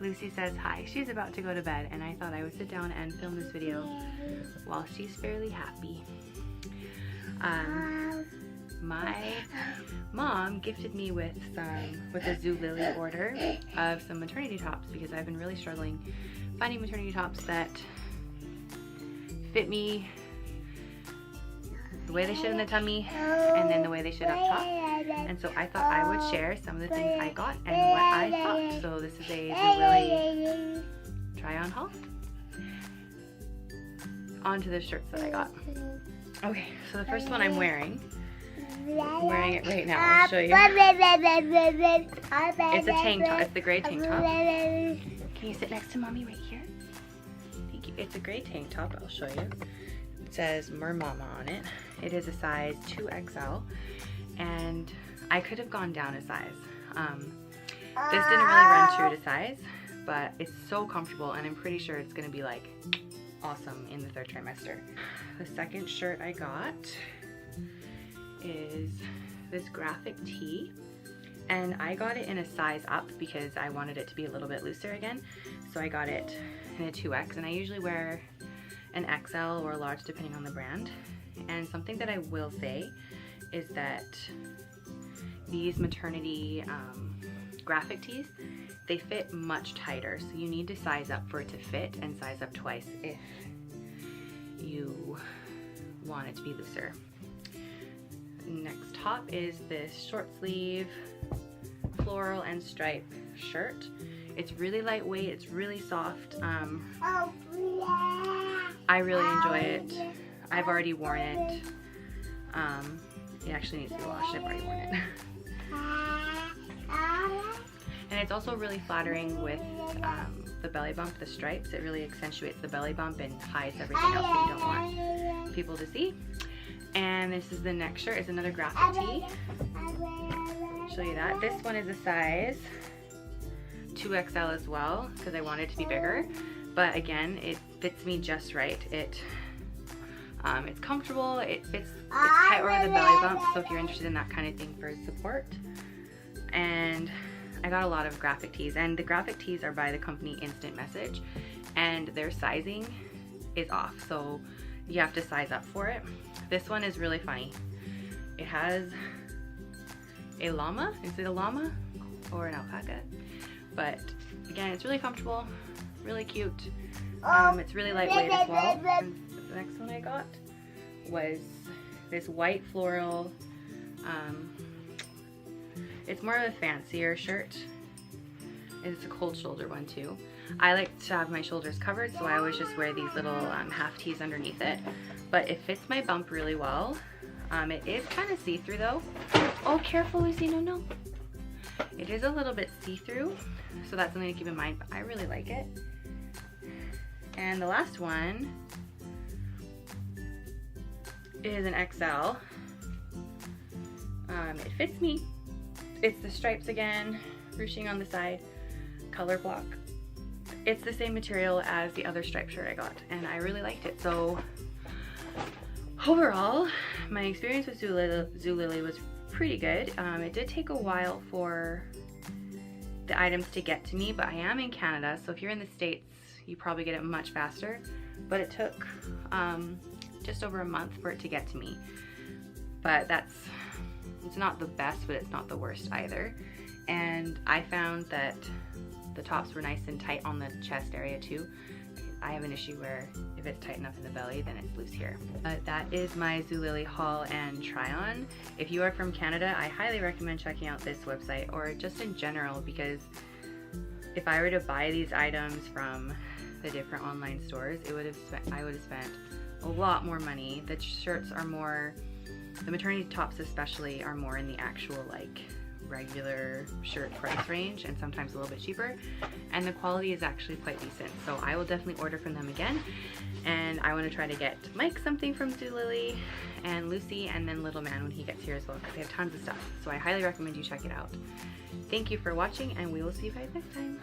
Lucy says hi. She's about to go to bed, and I thought I would sit down and film this video while she's fairly happy. My mom gifted me with a Zulily order of some maternity tops because I've been really struggling finding maternity tops that fit me the way they should in the tummy and then the way they should up top. And so I thought I would share some of the things I got and what I thought. So this is a Zulily try-on haul. On to the shirts that I got. Okay, so the first one I'm wearing it right now. I'll show you. It's a tank top. It's the gray tank top. Can you sit next to mommy right here? Thank you. It's a gray tank top. I'll show you. It says Mer Mama on it. It is a size 2XL, and I could have gone down a size. This didn't really run true to size, but it's so comfortable, and I'm pretty sure it's going to be like awesome in the third trimester. The second shirt I got is this graphic tee, and I got it in a size up because I wanted it to be a little bit looser again, so I got it in a 2X, and I usually wear an XL or a large depending on the brand. And something that I will say is that these maternity graphic tees, they fit much tighter, so you need to size up for it to fit and size up twice if you want it to be looser. Next top is this short sleeve floral and stripe shirt. It's really lightweight, it's really soft. I really enjoy it. I've already worn it. It actually needs to be washed. I've already worn it. And it's also really flattering with the belly bump, the stripes. It really accentuates the belly bump and hides everything else that you don't want people to see. And this is the next shirt. It's another graphic tee. I'll show you that. This one is a size 2XL as well because I want it to be bigger. But again, it fits me just right. It's comfortable, it's tight over the belly bump, so if you're interested in that kind of thing for support. And I got a lot of graphic tees, and the graphic tees are by the company Instant Message, and their sizing is off, so you have to size up for it. This one is really funny. It has a llama. Is it a llama or an alpaca? But again, it's really comfortable, really cute. It's really lightweight as well. And the next one I got was this white floral, it's more of a fancier shirt. It's a cold shoulder one too. I like to have my shoulders covered, so I always just wear these little half tees underneath it. But it fits my bump really well. It is kind of see-through though. Oh, careful Lucy, no. It is a little bit see-through, so that's something to keep in mind, but I really like it. And the last one is an XL. It fits me. It's the stripes again, ruching on the side, color block. It's the same material as the other striped shirt I got, and I really liked it. So overall, my experience with Zulily was pretty good. It did take a while for the items to get to me, but I am in Canada, so if you're in the States, you probably get it much faster. But it took just over a month for it to get to me. But it's not the best, but it's not the worst either. And I found that the tops were nice and tight on the chest area too. I have an issue where if it's tight enough in the belly, then it's loose here. That is my Zulily haul and try on. If you are from Canada, I highly recommend checking out this website, or just in general, because if I were to buy these items from the different online stores, I would have spent a lot more money. The shirts are more, the maternity tops especially, are more in the actual like regular shirt price range, and sometimes a little bit cheaper, and the quality is actually quite decent. So I will definitely order from them again, and I want to try to get Mike something from Zulily, and Lucy, and then little man when he gets here as well, because they have tons of stuff. So I highly recommend you check it out. Thank you for watching, and we will see you guys next time.